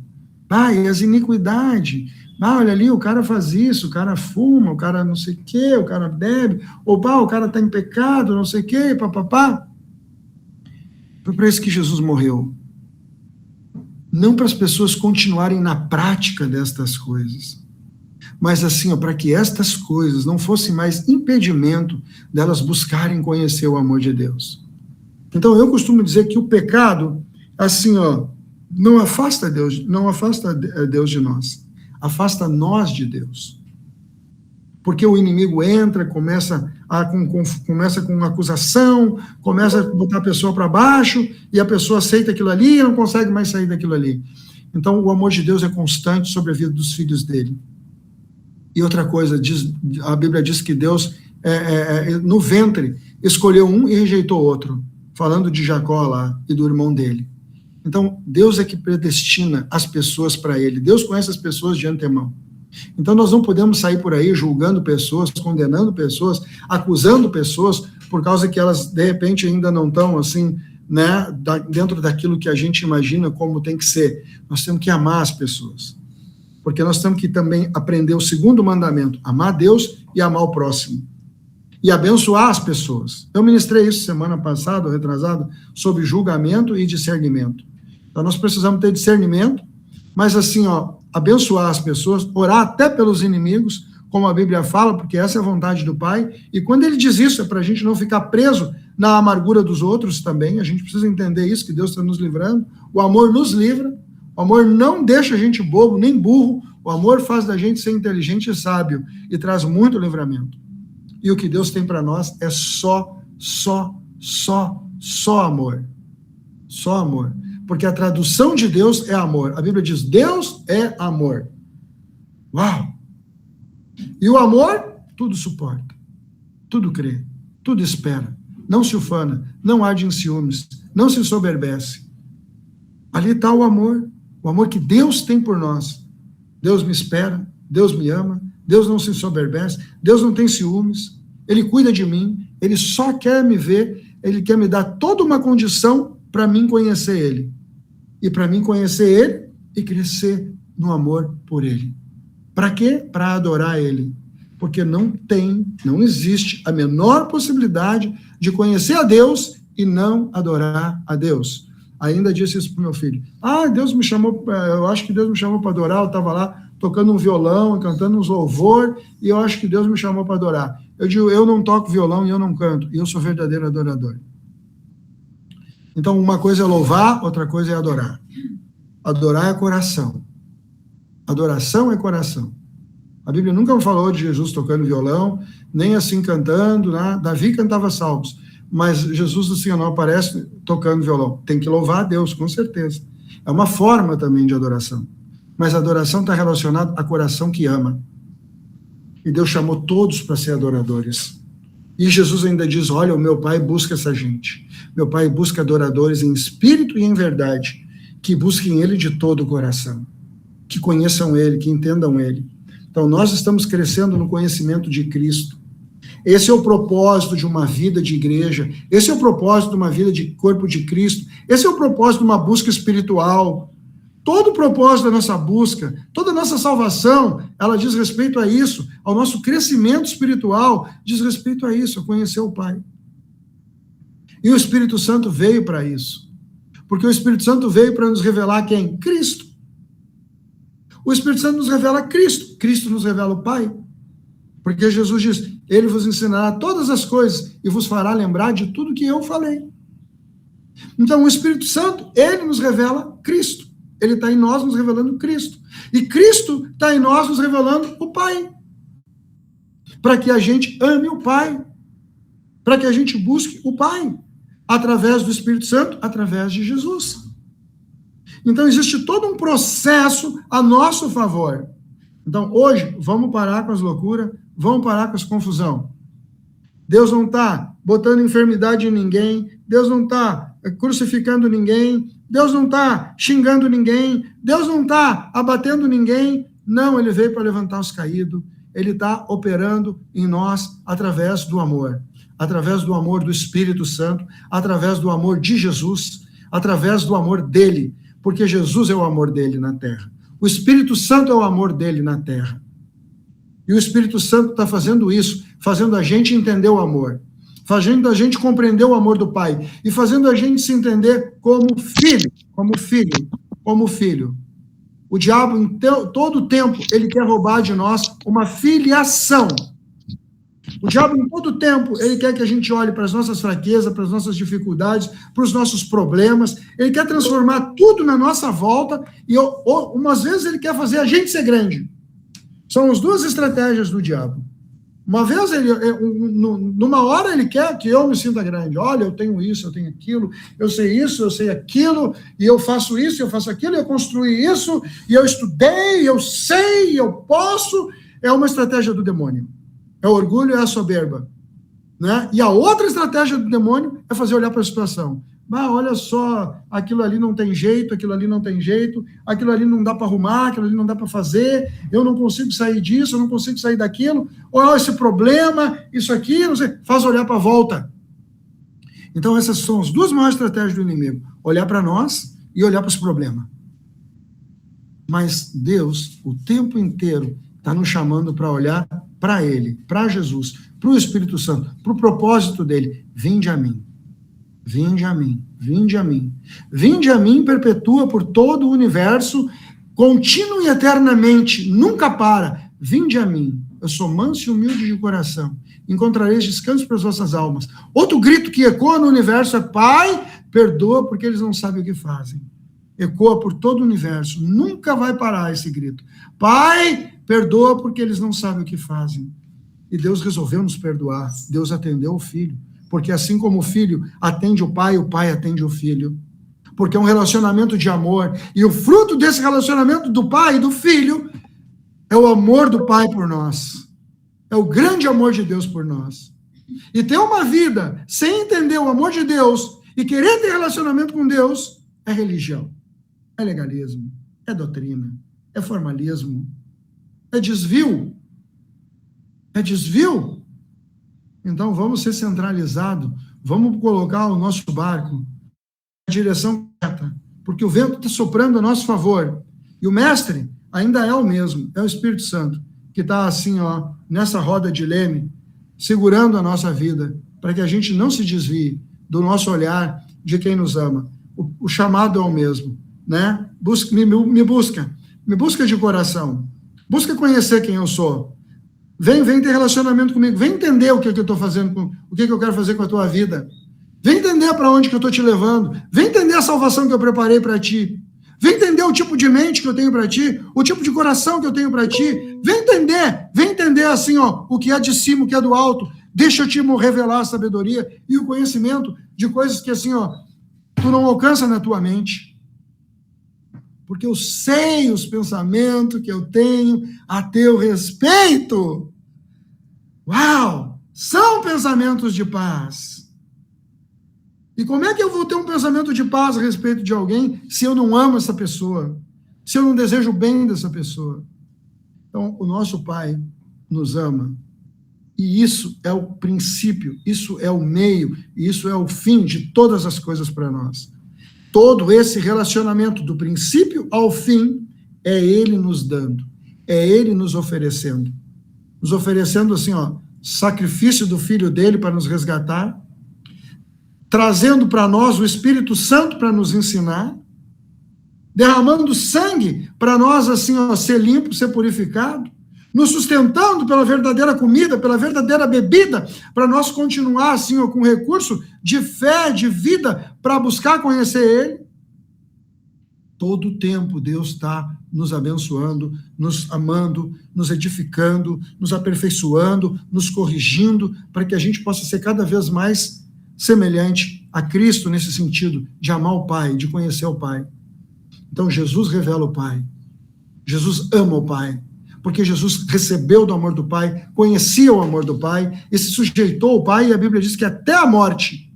E as iniquidades? Olha ali, o cara faz isso, o cara fuma, o cara não sei o quê, o cara bebe, ou o cara está em pecado, não sei o quê, papapá. Foi para isso que Jesus morreu. Não para as pessoas continuarem na prática destas coisas, mas assim, para que estas coisas não fossem mais impedimento delas buscarem conhecer o amor de Deus. Então, eu costumo dizer que o pecado, assim, não afasta Deus de nós, afasta nós de Deus. Porque o inimigo entra, começa com acusação, começa a botar a pessoa para baixo, e a pessoa aceita aquilo ali e não consegue mais sair daquilo ali. Então, o amor de Deus é constante sobre a vida dos filhos dele. E outra coisa, a Bíblia diz que Deus, no ventre, escolheu um e rejeitou outro, falando de Jacó lá e do irmão dele. Então, Deus é que predestina as pessoas para ele. Deus conhece as pessoas de antemão. Então, nós não podemos sair por aí julgando pessoas, condenando pessoas, acusando pessoas, por causa que elas, de repente, ainda não estão, assim, né, dentro daquilo que a gente imagina como tem que ser. Nós temos que amar as pessoas. Porque nós temos que também aprender o segundo mandamento, amar a Deus e amar o próximo. E abençoar as pessoas. Eu ministrei isso semana passada, retrasada, sobre julgamento e discernimento. Então, nós precisamos ter discernimento, mas assim, abençoar as pessoas, orar até pelos inimigos, como a Bíblia fala, porque essa é a vontade do Pai. E quando ele diz isso, é para a gente não ficar preso na amargura dos outros também. A gente precisa entender isso, que Deus está nos livrando. O amor nos livra. O amor não deixa a gente bobo, nem burro. O amor faz da gente ser inteligente e sábio e traz muito livramento. E o que Deus tem para nós é só amor. Só amor. Porque a tradução de Deus é amor. A Bíblia diz, Deus é amor. Uau! E o amor, tudo suporta. Tudo crê. Tudo espera. Não se ufana. Não arde em ciúmes. Não se soberbece. Ali está o amor. O amor que Deus tem por nós. Deus me espera. Deus me ama. Deus não se soberbece. Deus não tem ciúmes. Ele cuida de mim. Ele só quer me ver. Ele quer me dar toda uma condição para mim conhecer ele. E para mim conhecer ele e crescer no amor por ele. Para quê? Para adorar ele. Porque não existe a menor possibilidade de conhecer a Deus e não adorar a Deus. Ainda disse isso para o meu filho. Deus me chamou, eu acho que Deus me chamou para adorar, eu estava lá tocando um violão, cantando uns louvor, e eu acho que Deus me chamou para adorar. Eu digo, eu não toco violão e eu não canto, e eu sou verdadeiro adorador. Então, uma coisa é louvar, outra coisa é adorar. Adorar é coração. Adoração é coração. A Bíblia nunca falou de Jesus tocando violão, nem assim cantando, né? Davi cantava salmos, mas Jesus assim não aparece tocando violão. Tem que louvar a Deus, com certeza. É uma forma também de adoração. Mas a adoração está relacionada a coração que ama. E Deus chamou todos para ser adoradores. E Jesus ainda diz, olha, o meu Pai busca essa gente. Meu Pai busca adoradores em espírito e em verdade, que busquem Ele de todo o coração, que conheçam Ele, que entendam Ele. Então, nós estamos crescendo no conhecimento de Cristo. Esse é o propósito de uma vida de igreja, esse é o propósito de uma vida de corpo de Cristo, esse é o propósito de uma busca espiritual. Todo o propósito da nossa busca, toda a nossa salvação, ela diz respeito a isso, ao nosso crescimento espiritual, diz respeito a isso, a conhecer o Pai. E o Espírito Santo veio para isso, porque o Espírito Santo veio para nos revelar quem? Cristo. O Espírito Santo nos revela Cristo, Cristo nos revela o Pai, porque Jesus diz, Ele vos ensinará todas as coisas e vos fará lembrar de tudo que eu falei. Então, o Espírito Santo, Ele nos revela Cristo. Ele está em nós nos revelando Cristo. E Cristo está em nós nos revelando o Pai. Para que a gente ame o Pai. Para que a gente busque o Pai. Através do Espírito Santo, através de Jesus. Então, existe todo um processo a nosso favor. Então, hoje, vamos parar com as loucuras, vamos parar com as confusão. Deus não está botando enfermidade em ninguém, Deus não está crucificando ninguém, Deus não está xingando ninguém, Deus não está abatendo ninguém. Não, Ele veio para levantar os caídos. Ele está operando em nós através do amor do Espírito Santo, através do amor de Jesus, através do amor dele, porque Jesus é o amor dele na terra. O Espírito Santo é o amor dele na terra. E o Espírito Santo está fazendo isso, fazendo a gente entender o amor, fazendo a gente compreender o amor do Pai e fazendo a gente se entender como filho. O diabo, em todo o tempo, ele quer roubar de nós uma filiação. O diabo, em todo o tempo, ele quer que a gente olhe para as nossas fraquezas, para as nossas dificuldades, para os nossos problemas. Ele quer transformar tudo na nossa volta e, umas vezes, ele quer fazer a gente ser grande. São as duas estratégias do diabo. Uma vez, numa hora, ele quer que eu me sinta grande. Olha, eu tenho isso, eu tenho aquilo, eu sei isso, eu sei aquilo, e eu faço isso, eu faço aquilo, eu construí isso, e eu estudei, eu sei, eu posso. é uma estratégia do demônio. É o orgulho, é a soberba. Né? E a outra estratégia do demônio é fazer olhar para a situação. Olha só, aquilo ali não tem jeito, aquilo ali não tem jeito, aquilo ali não dá para arrumar, aquilo ali não dá para fazer, eu não consigo sair disso, eu não consigo sair daquilo, olha esse problema, isso aqui, não sei, faz olhar para a volta. Então essas são as duas maiores estratégias do inimigo, olhar para nós e olhar para os problemas. Mas Deus, o tempo inteiro, está nos chamando para olhar para Ele, para Jesus, para o Espírito Santo, para o propósito dele. Vinde a mim. Vinde a mim, vinde a mim. Vinde a mim, perpetua por todo o universo, continue eternamente, nunca para. Vinde a mim, eu sou manso e humilde de coração, encontrareis descanso para as vossas almas. Outro grito que ecoa no universo é: Pai, perdoa porque eles não sabem o que fazem. Ecoa por todo o universo, nunca vai parar esse grito. Pai, perdoa porque eles não sabem o que fazem. E Deus resolveu nos perdoar, Deus atendeu o Filho. Porque assim como o filho atende o pai atende o filho. Porque é um relacionamento de amor. E o fruto desse relacionamento do pai e do filho é o amor do pai por nós. É o grande amor de Deus por nós. E ter uma vida sem entender o amor de Deus e querer ter relacionamento com Deus é religião, é legalismo, é doutrina, é formalismo, é desvio. É desvio. Então, vamos ser centralizados, vamos colocar o nosso barco na direção correta, porque o vento está soprando a nosso favor, e o mestre ainda é o mesmo, é o Espírito Santo, que está assim, nessa roda de leme, segurando a nossa vida, para que a gente não se desvie do nosso olhar de quem nos ama. O chamado é o mesmo, né? Me busca de coração, busca conhecer quem eu sou. Vem ter relacionamento comigo. Vem entender o que eu estou fazendo, o que eu quero fazer com a tua vida. Vem entender para onde que eu estou te levando. Vem entender a salvação que eu preparei para ti. Vem entender o tipo de mente que eu tenho para ti, o tipo de coração que eu tenho para ti. Vem entender assim, o que é de cima, o que é do alto. Deixa eu te revelar a sabedoria e o conhecimento de coisas que assim, tu não alcança na tua mente. Porque eu sei os pensamentos que eu tenho a teu respeito. Uau! São pensamentos de paz. E como é que eu vou ter um pensamento de paz a respeito de alguém se eu não amo essa pessoa? Se eu não desejo o bem dessa pessoa? Então, o nosso Pai nos ama. E isso é o princípio, isso é o meio, isso é o fim de todas as coisas para nós. Todo esse relacionamento, do princípio ao fim, é Ele nos dando, é Ele nos oferecendo assim, sacrifício do Filho dele para nos resgatar, trazendo para nós o Espírito Santo para nos ensinar, derramando sangue para nós, assim, ser limpo, ser purificado, nos sustentando pela verdadeira comida, pela verdadeira bebida, para nós continuar, assim, com recurso de fé, de vida, para buscar conhecer Ele. Todo o tempo Deus está nos abençoando, nos amando, nos edificando, nos aperfeiçoando, nos corrigindo, para que a gente possa ser cada vez mais semelhante a Cristo nesse sentido, de amar o Pai, de conhecer o Pai. Então Jesus revela o Pai, Jesus ama o Pai, porque Jesus recebeu do amor do Pai, conhecia o amor do Pai, e se sujeitou ao Pai, e a Bíblia diz que até a morte,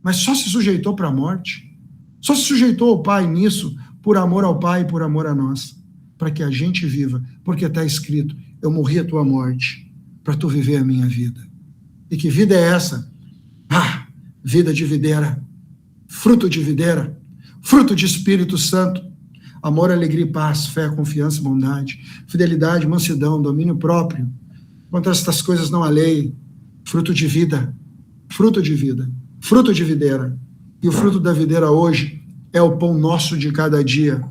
mas só se sujeitou para a morte, só se sujeitou ao Pai nisso, por amor ao Pai e por amor a nós, para que a gente viva, porque está escrito, eu morri a tua morte, para tu viver a minha vida. E que vida é essa? Vida de videira, fruto de Espírito Santo, amor, alegria e paz, fé, confiança, bondade, fidelidade, mansidão, domínio próprio. Contra estas coisas não há lei. Fruto de vida, fruto de videira. E o fruto da videira hoje é o pão nosso de cada dia.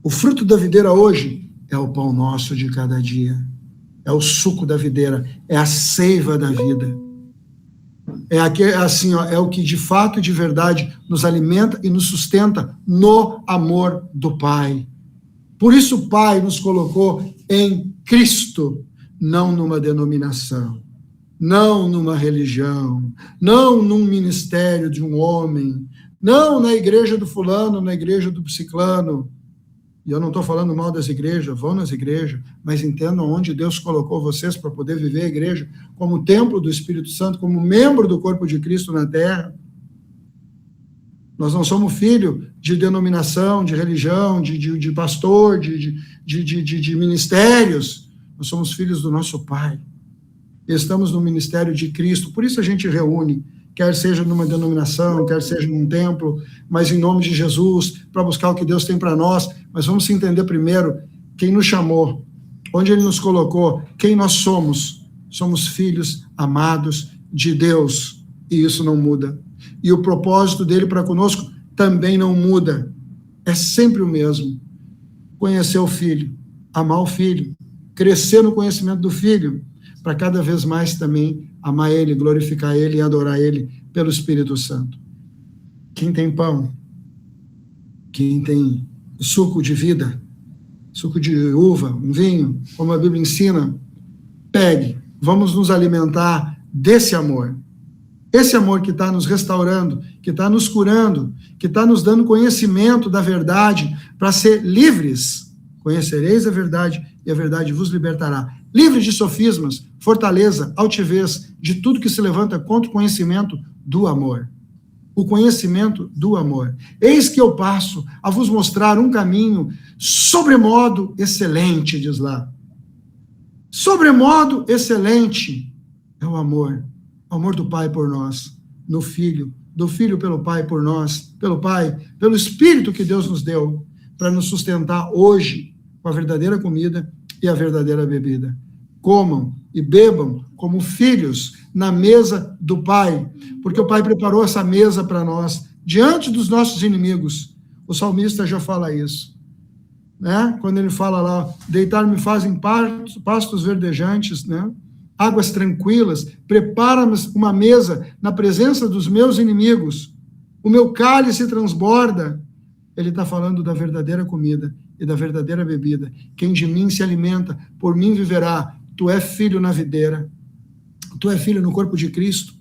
O fruto da videira hoje é o pão nosso de cada dia. É o suco da videira, é a seiva da vida. É o que de fato e de verdade nos alimenta e nos sustenta no amor do Pai. Por isso o Pai nos colocou em Cristo, não numa denominação, não numa religião, não num ministério de um homem, não na igreja do fulano, na igreja do ciclano. E eu não estou falando mal das igrejas, vão nas igrejas, mas entendam onde Deus colocou vocês para poder viver a igreja como templo do Espírito Santo, como membro do corpo de Cristo na terra. Nós não somos filho de denominação, de religião, de pastor, de ministérios. Nós somos filhos do nosso Pai. Estamos no ministério de Cristo, por isso a gente reúne, quer seja numa denominação, quer seja num templo, mas em nome de Jesus, para buscar o que Deus tem para nós. Mas vamos entender primeiro quem nos chamou, onde Ele nos colocou, quem nós somos. Somos filhos amados de Deus, e isso não muda. E o propósito dele para conosco também não muda. É sempre o mesmo. Conhecer o Filho, amar o Filho, crescer no conhecimento do Filho, para cada vez mais também amar Ele, glorificar Ele e adorar Ele pelo Espírito Santo. Quem tem pão, quem tem suco de vida, suco de uva, um vinho, como a Bíblia ensina, pegue, vamos nos alimentar desse amor. Esse amor que está nos restaurando, que está nos curando, que está nos dando conhecimento da verdade para ser livres. Conhecereis a verdade e a verdade vos libertará. Livres de sofismas, fortaleza, altivez, de tudo que se levanta contra o conhecimento do amor. O conhecimento do amor. Eis que eu passo a vos mostrar um caminho sobremodo excelente, diz lá. Sobremodo excelente é o amor. O amor do Pai por nós, no Filho, do Filho pelo Pai por nós, pelo Pai, pelo Espírito que Deus nos deu, para nos sustentar hoje com a verdadeira comida e a verdadeira bebida. Comam e bebam como filhos na mesa do Pai, porque o Pai preparou essa mesa para nós, diante dos nossos inimigos. O salmista já fala isso, né? Quando ele fala lá, deitar-me fazem pastos verdejantes, né? Águas tranquilas, prepara-me uma mesa na presença dos meus inimigos, o meu cálice transborda. Ele está falando da verdadeira comida e da verdadeira bebida. Quem de mim se alimenta, por mim viverá. Tu é filho na videira, tu é filho no corpo de Cristo,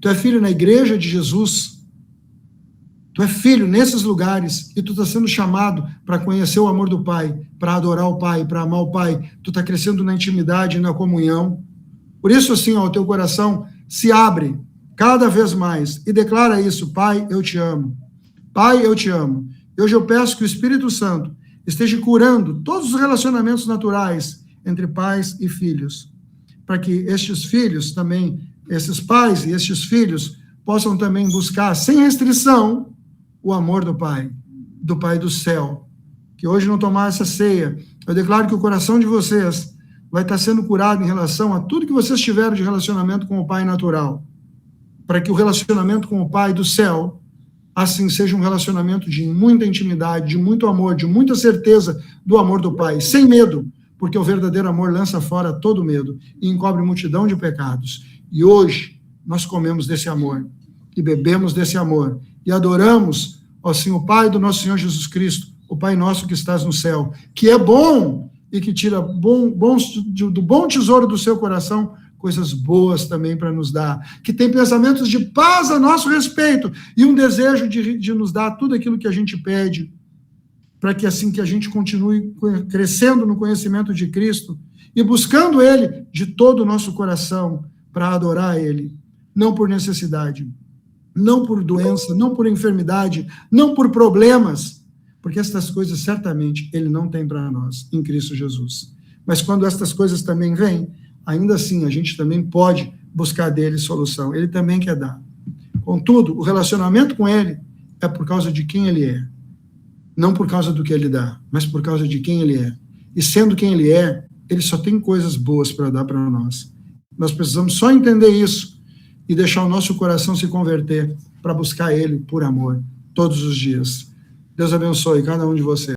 tu é filho na igreja de Jesus, tu é filho nesses lugares, e tu está sendo chamado para conhecer o amor do Pai, para adorar o Pai, para amar o Pai. Tu está crescendo na intimidade e na comunhão. Por isso, assim, ó, o teu coração se abre cada vez mais e declara isso: Pai, eu te amo. Pai, eu te amo. E hoje eu peço que o Espírito Santo esteja curando todos os relacionamentos naturais entre pais e filhos, para que estes filhos também, esses pais e estes filhos, possam também buscar, sem restrição, o amor do Pai do céu. Que hoje, no tomar essa ceia, eu declaro que o coração de vocês vai estar sendo curado em relação a tudo que vocês tiveram de relacionamento com o Pai natural, para que o relacionamento com o Pai do céu, assim, seja um relacionamento de muita intimidade, de muito amor, de muita certeza do amor do Pai, sem medo, porque o verdadeiro amor lança fora todo medo e encobre multidão de pecados. E hoje nós comemos desse amor e bebemos desse amor e adoramos, assim, o Pai do nosso Senhor Jesus Cristo, o Pai nosso que estás no céu, que é bom e que tira do bom tesouro do seu coração coisas boas também para nos dar, que tem pensamentos de paz a nosso respeito e um desejo de nos dar tudo aquilo que a gente pede, para que assim que a gente continue crescendo no conhecimento de Cristo e buscando Ele de todo o nosso coração para adorar Ele, não por necessidade, não por doença, não por enfermidade, não por problemas, porque estas coisas certamente Ele não tem para nós em Cristo Jesus. Mas quando estas coisas também vêm, ainda assim a gente também pode buscar dele solução. Ele também quer dar. Contudo, o relacionamento com Ele é por causa de quem Ele é. Não por causa do que Ele dá, mas por causa de quem Ele é. E sendo quem Ele é, Ele só tem coisas boas para dar para nós. Nós precisamos só entender isso e deixar o nosso coração se converter para buscar Ele por amor, todos os dias. Deus abençoe cada um de vocês.